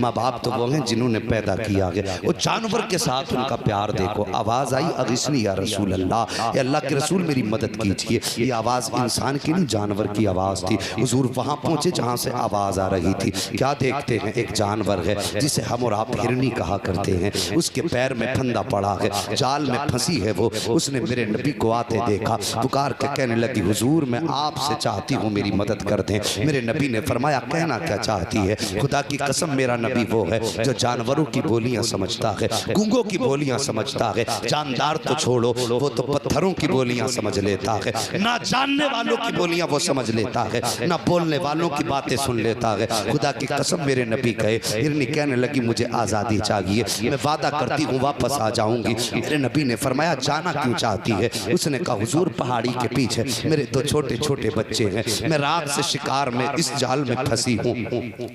माँ बाप तो वो हैं जिन्होंने पैदा किया है। वो जानवर के साथ उनका प्यार देखो। आवाज़ आई अगिस्नी या रसूल अल्लाह, या अल्लाह के रसूल मेरी मदद कीजिए। ये आवाज़ इंसान की नहीं जानवर की आवाज़ थी। हुजूर वहाँ पहुँचे जहाँ से आवाज़ आ रही थी। क्या देखते हैं? एक जानवर है जिसे हम और आप हिरनी कहा करते हैं। उसके पैर में फंदा पड़ा है, जाल में फंसी है वो। उसने मेरे नबी को आते देखा, पुकार के कहने लगी हुजूर मैं आपसे चाहती हूँ मेरी मदद कर दें। मेरे नबी ने फरमाया कहना क्या चाहती है? खुदा की कसम मेरा नबी वो है जो जानवरों की बोलियां समझता है, गूंगों की बोलियां समझता है। जानदार तो छोड़ो, वो तो पत्थरों की बोलियां समझ लेता है। ना जानने वालों की बोलियां वो समझ लेता है, ना बोलने वालों की बातें सुन लेता है। खुदा की कसम मेरे नबी कहे। हिरनी कहने लगी मुझे आज़ादी चाहिए, मैं वादा करती हूँ वापस आ जाऊंगी। मेरे नबी ने फरमाया जाना क्यों चाहती है? उसने कहा हुजूर पहाड़ी के पीछे मेरे दो छोटे छोटे बच्चे हैं, मैं रात से शिकार में इस जाल में फंसी हूँ।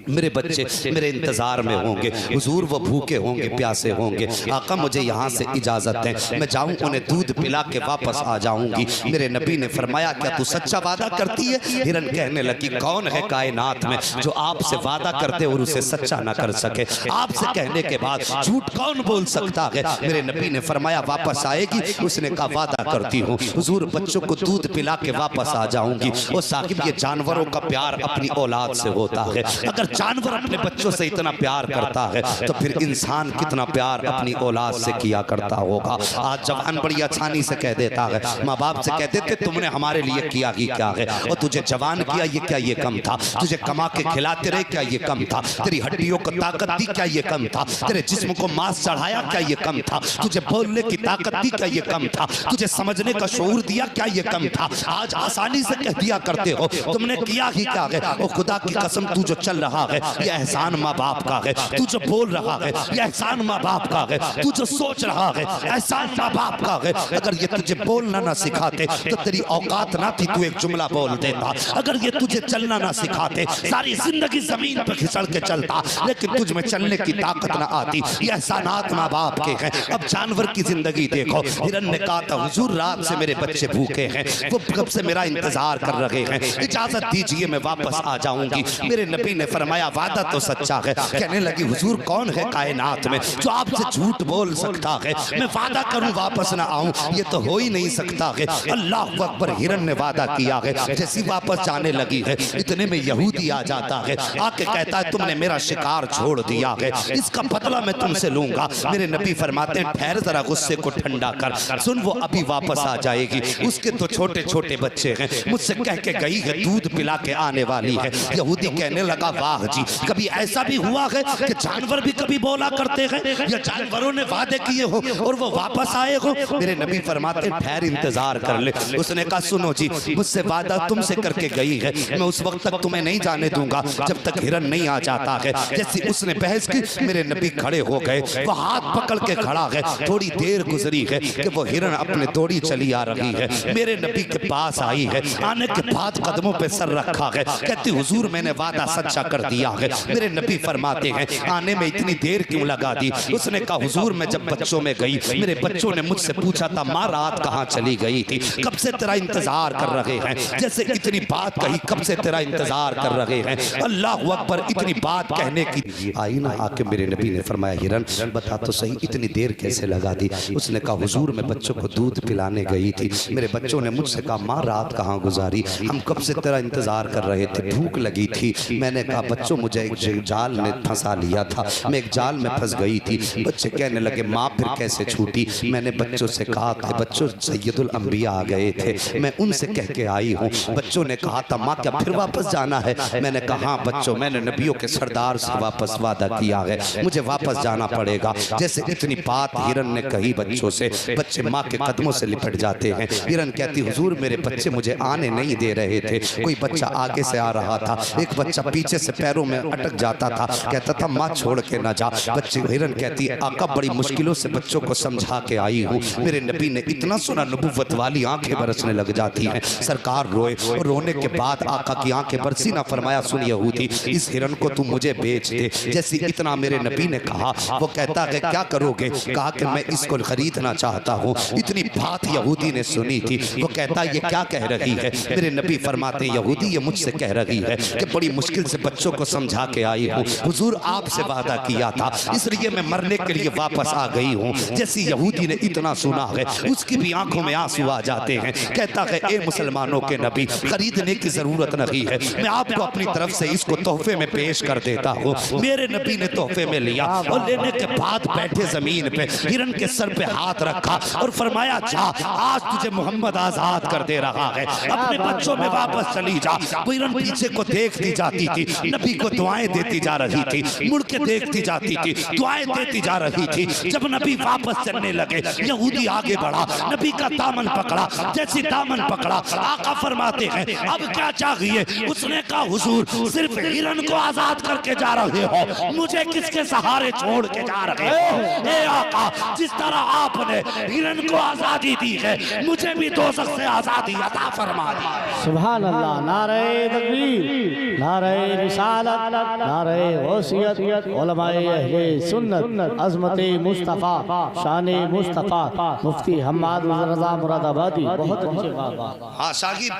मेरे बच्चे मेरे इंतजार में होंगे, हुजूर वो भूखे होंगे, प्यासे होंगे। आका मुझे यहाँ से इजाजत है, मैं जाऊँ उन्हें दूध पिला के वापस आ जाऊंगी। मेरे नबी ने फरमाया क्या तू सच्चा वादा करती है? हिरन कहने लगी कौन है कायनात में जो आपसे वादा करते और उसे सच्चा ना कर सके? आपसे कहने के बाद झूठ कौन बोल सकता है? मेरे नबी ने फरमाया वापस आएगी। उसने कहा वादा करती हूँ हुजूर बच्चों को दूध पिला के वापस आ जाऊंगी। और साहिब ये जानवरों का प्यार अपनी औलाद से होता है। अगर जानवर अपने बच्चों से इतना प्यार करता है तो फिर इंसान कितना प्यार अपनी औलाद से किया करता होगा। आज जवान बड़ी आसानी से कह देता है, माँ बाप से कहते थे तुमने हमारे लिए किया ही क्या है? और तुझे जवान किया ये क्या ये कम था? तुझे कमा के खिलाते रहे क्या ये कम था? तेरी हड्डियों को ताकत दी क्या ये कम था? तेरे जिस्म को मांस चढ़ाया क्या ये कम था? तुझे बोलने की ताकत दी क्या ये कम था? तुझे समझने का शऊर दिया क्या ये कम था? आज आसानी से कह दिया करते हो तुमने किया ही क्या है? और खुदा की कसम तू जो चल रहा है ये एहसान माँ बाप का है। तू जो बोल रहा है ये एहसान माँ बाप का है। तू जो सोच रहा है एहसान माँ बाप का है। अगर ये तुझे बोलना ना सिखाते तो तेरी औकात ना थी तू एक जुमला बोल देता। अगर ये तुझे चलना ना सिखाते सारी जिंदगी जमीन पर खिसड़ के चलता, लेकिन तुझ में चलने की ताकत ना आती। ये एहसानात माँ बाप के हैं। अब जानवर की जिंदगी देखो। हिरन ने कहा था हुजूर रात से मेरे बच्चे भूखे हैं, वो कब से मेरा इंतजार कर रहे हैं, इजाजत दीजिए मैं वापस आ जाऊंगी। मेरे नबी ने फरमाया वादा तो सच्चा है। कहने लगी हुजूर कौन है कायनात में जो आपसे झूठ बोल सकता है? मैं वादा करूं वापस ना आऊं, ये तो हो ही नहीं सकता है। अल्लाह अकबर। हिरन ने वादा किया है। जैसी वापस जाने लगी है इतने में यहूदी आ जाता है, आके कहता है तुमने मेरा शिकार छोड़ दिया है, इसका बदला मैं तुमसे लूंगा। मेरे नबी फरमाते हैं ठहर जरा गुस्से को ठंडा कर, सुन वो अभी वापस आ जाएगी। उसके तो छोटे छोटे बच्चे हैं, मुझसे कह के गई है दूध पिला के आने वाली है। यहूदी कहने लगा वाह जी, कभी ऐसा भी हुआ है कि जानवर भी कभी बोला करते हैं या जानवरों ने वादे किए हो और वो वापस आए हो? मेरे नबी फरमाते ठहर इंतजार कर ले। उसने कहा सुनो जी मुझसे वादा तुमसे करके गई है, मैं उस वक्त तक तुम्हें नहीं जाने दूंगा जब तक हिरन नहीं आ जाता है। जैसे उसने बहस की मेरे नबी खड़े हो गए, वो हाथ पकड़ के खड़ा है। थोड़ी देर गुजरी है कि वो हिरन अपने दौड़ी चली आ रही है, मेरे नबी के पास आई है। आने के बाद कदमों पे सर रखा है, कहती हुजूर मैंने वादा सच्चा कर दिया है। मेरे नबी फरमाते हैं आने में इतनी देर क्यों लगा दी? उसने कहा हुजूर मैं जब बच्चों में गई मेरे बच्चों ने मुझसे पूछा था माँ रात कहाँ चली गई थी, कब से तेरा इंतजार कर रहे हैं। जैसे इतनी बात कही कब से तेरा इंतजार कर रहे हैं। अल्लाह अकबर। इतनी बात कहने की आई ना आके मेरे नबी ने फरमाया हिरन बता तो सही इतनी देर कैसे लगा दी? उसने कहा हुजूर मैं बच्चों को दूध पिलाने गई थी, मेरे बच्चों ने मुझसे कहा माँ रात कहाँ गुजारी, हम कब से तेरा इंतजार कर रहे थे, भूख लगी थी। मैंने कहा बच्चों मुझे एक जाल ने फंसा लिया था, मैं एक जाल में फंस गई थी। बच्चे कहने लगे माँ फिर कैसे छूटी? मैंने बच्चों से कहा कि बच्चों सैयदुल अंबिया आ गए थे, मैं उनसे कह के आई हूँ। बच्चों ने कहा था माँ क्या फिर वापस जाना है? मैंने कहा हाँ बच्चों मैंने नबियों के सरदार से वापस वादा किया है, मुझे वापस जाना पड़ेगा। जैसे इतनी बात हिरन ने कही बच्चों से, बच्चे माँ के कदमों से लिपट जाते हैं। हिरन कहती हुजूर मेरे बच्चे मुझे आने नहीं दे रहे थे, कोई बच्चा आगे से आ रहा था, एक बच्चा पीछे से पैरों में अटक जाता था, कहता था माँ छोड़ के ना जा। बच्चे हिरन कहती है आका बड़ी मुश्किलों से बच्चों को समझा के आई हूँ। मेरे नबी ने इतना सुना नबुव्वत वाली आंखें बरसने लग जाती हैं। सरकार रोए और रोने के बाद आका की आंखें बरसी ना। फरमाया सुन यहूदी इस हिरन को तू मुझे बेच दे। जैसे इतना मेरे नबी ने कहा वो कहता है क्या करोगे? कहा कि मैं इसको खरीदना चाहता हूँ। इतनी बात यहूदी ने सुनी थी। वो कहता ये क्या कह रही है? मेरे नबी फरमाते यहूदी ये मुझसे कह रही है कि बड़ी मुश्किल से बच्चों को समझा के आई हूँ। हुजूर आपसे वादा किया था, इसलिए मैं मरने के लिए वापस आ गई हूँ। जैसी यहूदी ने इतना सुना है उसकी भी आंखों में आंसू आ जाते हैं। कहता है ए मुसलमानों के नबी, खरीदने की जरूरत नहीं है, मैं आपको अपनी तरफ से इसको तोहफे में पेश कर देता हूँ। मेरे नबी ने तोहफे में लिया और लेने के बाद बैठे जमीन पे हिरन के सर पे हाथ रखा और फरमाया जा, आज तुझे मोहम्मद आजाद कर दे रहा है, अपने बच्चों में वापस चली जा। वो हिरन पीछे को देखती जाती थी, नबी को दुआएं देती जा रही थी, मुड़ के देखती जाती थी, दुआएं देती जा रही थी। जब नबी वापस चलने लगे, यहूदी आगे बढ़ा, नबी का दामन पकड़ा। जैसे दामन पकड़ा, आका फरमाते हैं अब क्या चाहिए? उसने कहा हुजूर सिर्फ हिरन को आजाद करके जा रहे हो, मुझे किसके सहारे छोड़ के जा रहे हो? ए आका, जिस तरह आपने हिरन को आजादी दी है, मुझे भी दोज़ख से आजादी अता फरमा दी। सुभान अल्लाह। नारे तकबीर, नारे रिसालत, नारे गौसियत, उलमाए अहले सुन्नत, अज़मते मुस्तफ़ा, शाने मुस्तफ़ा, मुफ्ती हम्माद रज़ा मुरादाबादी। बहुत अच्छे बात। हाँ साहिब,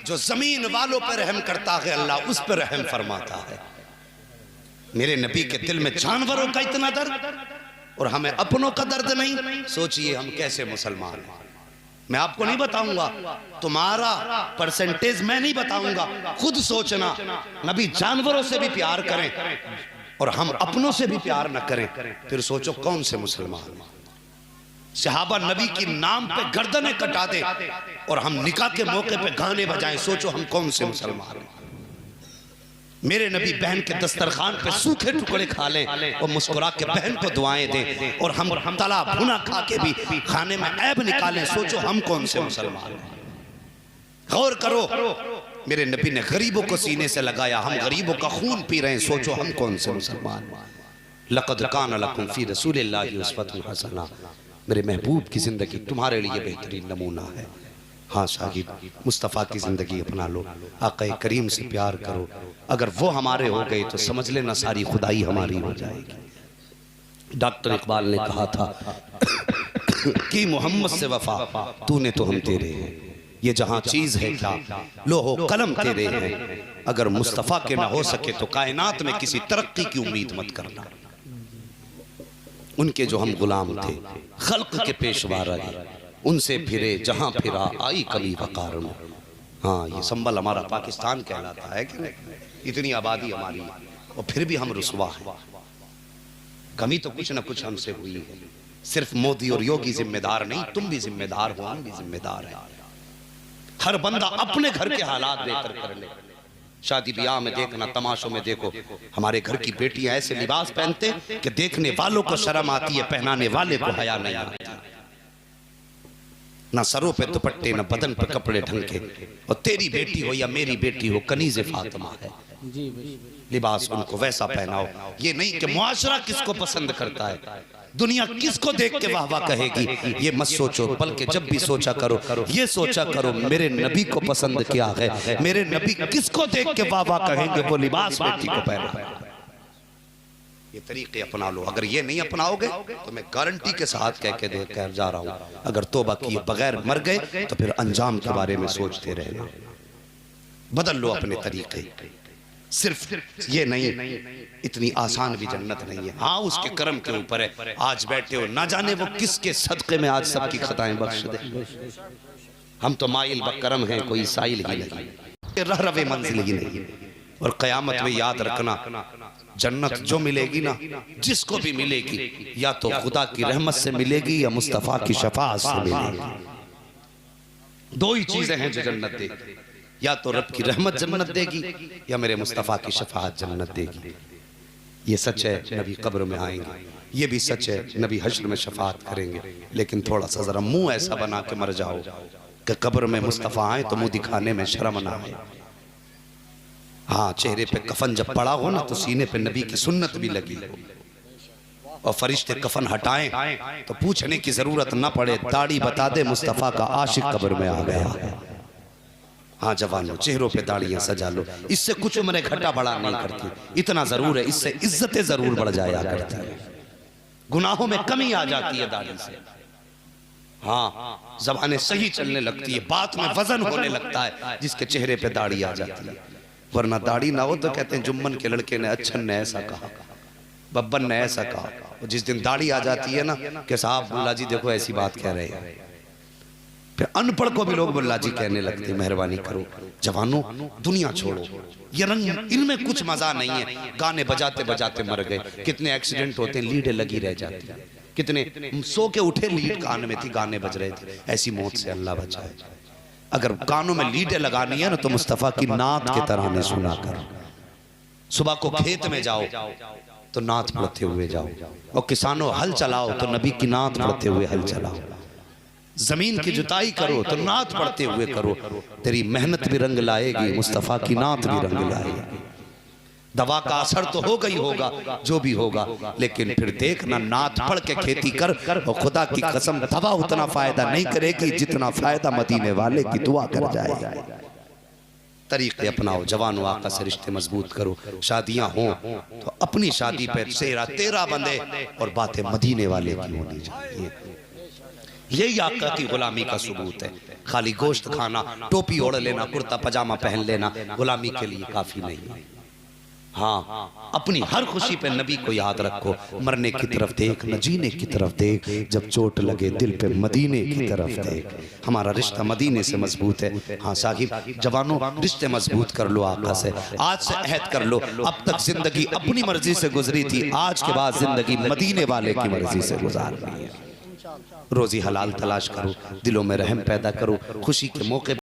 जो जमीन वालों पर रहम करता है अल्लाह उस पर रहम फरमाता है। मेरे नबी के दिल में जानवरों का इतना दर्द और हमें अपनों का दर्द नहीं। सोचिए हम कैसे मुसलमान हैं। मैं आपको नहीं बताऊंगा, तुम्हारा परसेंटेज मैं नहीं बताऊंगा, खुद सोचना। नबी जानवरों से भी प्यार करें और हम अपनों से भी प्यार न करें, फिर सोचो कौन से मुसलमान। सहाबा नबी की नाम पे गर्दनें कटा दे और हम निकाह के मौके पे गाने बजाएं, सोचो हम कौन से मुसलमान हैं। मेरे नबी बहन के दस्तरखान पे सूखे टुकड़े खा लें और मुस्कुरा के बहन को दुआएं दें और हम तला भुना खा के भी खाने में ऐब निकालें, सोचो हम कौन से मुसलमान हैं। गौर करो, मेरे नबी ने गरीबों को सीने से लगाया, हम गरीबों का खून पी रहे हैं, सोचो हम कौन से मुसलमान। लक़द कान लकुम फ़ी रसूलिल्लाहि उस्वतुन हसना, मेरे महबूब की जिंदगी तुम्हारे लिए बेहतरीन नमूना है। हाँ साहिब, मुस्तफ़ा की ज़िंदगी अपना लो, आक़ा करीम से प्यार करो। अगर वो हमारे हो गए तो समझ लेना सारी खुदाई हमारी हो जाएगी। डॉक्टर इकबाल ने कहा था कि मोहम्मद से वफा तूने तो हम तेरे हैं, ये जहाँ चीज़ है क्या लोहो कलम तेरे हैं। अगर मुस्तफ़ा के ना हो सके तो कायनात में किसी तरक्की की उम्मीद मत करना। उनके जो हम गुलाम थे, खल्क के पेशवा रहे, उनसे फिरे जहां फिरा आई कभी वकार में। हाँ, ये संबल हमारा पाकिस्तान कहलाता है कि नहीं? इतनी आबादी हमारी और फिर भी हम रुसवा हैं। कमी तो कुछ ना कुछ हमसे हुई है। सिर्फ मोदी और योगी जिम्मेदार नहीं, तुम भी जिम्मेदार हो, हम भी जिम्मेदार हैं। हर बंदा अपने घर के हालात बेहतर कर ले। शादी ब्याह में देखना, तमाशों में देखो, हमारे घर की बेटियां ऐसे लिबास पहनते कि देखने वालों को शर्म आती है, पहनाने वाले को हया नहीं आती। ना सरों पे दुपट्टे, ना बदन पे कपड़े ढंग के। और तेरी बेटी हो या मेरी बेटी हो, कनीज़े फातिमा है, लिबास उनको वैसा पहनाओ। ये नहीं कि मुआशरा किसको पसंद करता है, दुनिया किसको देख के वाह वाह कहेगी, ये मत सोचो। बल्कि जब भी सोचा करो, ये सोचा करो मेरे नबी को पसंद क्या है, मेरे नबी किसको देख के वाह वाह कहेंगे, वो लिबास बेटी को पहना। ये तरीके अपना लो। अगर ये नहीं अपनाओगे तो मैं गारंटी के साथ कह जा रहा हूं, अगर तौबा किए बगैर मर गए तो फिर अंजाम के बारे में सोचते रहना। बदल लो अपने तरीके। सिर्फ ये नहीं, इतनी आसान भी जन्नत नहीं है। हाँ, उसके कर्म के ऊपर है। आज बैठे हो, ना जाने वो किसके सदक़े में आज सबकी खताएं बख्श दे। हम तो माइल बकरम हैं, कोई साइल ही नहीं, रह रवे मंजिल ही नहीं। और क़यामत में याद रखना, जन्नत जो मिलेगी ना, जिसको भी मिलेगी, या तो खुदा की रहमत से मिलेगी या मुस्तफ़ा की शफाअत से मिलेगी। दो ही चीजें हैं जो जन्नत देगी, या तो रब की रहमत जन्नत देगी या मेरे मुस्तफ़ा की शफाअत जन्नत देगी। ये सच है, नबी कब्र में आएंगे, ये भी सच है नबी हश्र में शफाअत करेंगे। लेकिन थोड़ा सा जरा मुंह ऐसा बना के मर जाओ कि कब्र में मुस्तफ़ा आए तो मुंह दिखाने में शर्म ना आए। हाँ, चेहरे पे कफन जब पड़ा हो ना तो सीने पे नबी की सुन्नत भी लगी हो, और फरिश्ते कफन हटाएं तो पूछने की जरूरत ना पड़े, दाढ़ी बता दे मुस्तफ़ा का आशिक कब्र में आ गया। हाँ जवानों, चेहरों पे दाढ़ियां सजा लो, इससे कुछ उम्रें घटा बढ़ा नहीं करती। इतना जरूर है, इससे इज्जतें जरूर बढ़ जाया करती है, गुनाहों में कमी आ जाती है दाढ़ी से। हाँ, ज़बानें सही चलने लगती है, बात में वजन होने लगता है जिसके चेहरे पे दाढ़ी आ जाती है। वरना दाढ़ी ना हो तो कहते हैं जुम्मन के लड़के ने अच्छन ने ऐसा कहा, बब्बन ने ऐसा कहा। और जिस दिन दाढ़ी आ जाती है ना कि साहब मुल्ला जी देखो ऐसी बात कह रहे हैं, फिर अनपढ़ को भी लोग मुल्ला जी कहने लगते हैं। मेहरबानी करो जवानों, दुनिया छोड़ो, ये रंग इनमें कुछ मजा नहीं है। गाने बजाते बजाते मर गए, कितने एक्सीडेंट होते हैं, लीडें लगी रह जाती हैं, कितने सो के उठे लीड कान में थी, गाने बज रहे थे। ऐसी मौत से अल्लाह बचाए। अगर कानों में लीडें लगानी है ना तो मुस्तफ़ा की नात के तराने सुना कर। सुबह को खेत में जाओ तो नात पढ़ते हुए जाओ, और किसानों हल चलाओ तो नबी की नात पढ़ते हुए हल चलाओ। जमीन की जुताई करो तो नात पढ़ते हुए करो। तेरी मेहनत भी रंग लाएगी, मुस्तफ़ा की नात भी रंग लाएगी। दवा का असर तो होगा ही होगा, जो भी होगा, लेकिन फिर देखना नात पढ़ के खेती कर, और खुदा की कसम दवा उतना फायदा नहीं करेगी जितना फायदा मदीने वाले की दुआ कर जाएगी। तरीके अपनाओ जवानों, आका से रिश्ते मजबूत करो। शादियां हों तो अपनी शादी पे सेरा तेरा बंदे और बातें मदीने वाले की होनी चाहिए। यही आका की गुलामी का सबूत है। खाली गोश्त खाना, टोपी ओढ़ लेना, कुर्ता पजामा पहन लेना गुलामी के लिए काफी नहीं है। हाँ, अपनी हर खुशी पे नबी को याद रखो। मरने की तरफ देख न जीने की तरफ देख, जब चोट लगे दिल पे मदीने की तरफ देख। हमारा रिश्ता मदीने से मजबूत है। हाँ साहिब जवानों, रिश्ते मजबूत कर लो आका से। आज से अहद कर लो, अब तक जिंदगी अपनी मर्जी से गुजरी थी, आज के बाद जिंदगी मदीने वाले की मर्जी से गुजारनी है। रोजी हलाल तलाश करो, दिलों में रहम पैदा करो, खुशी के मौके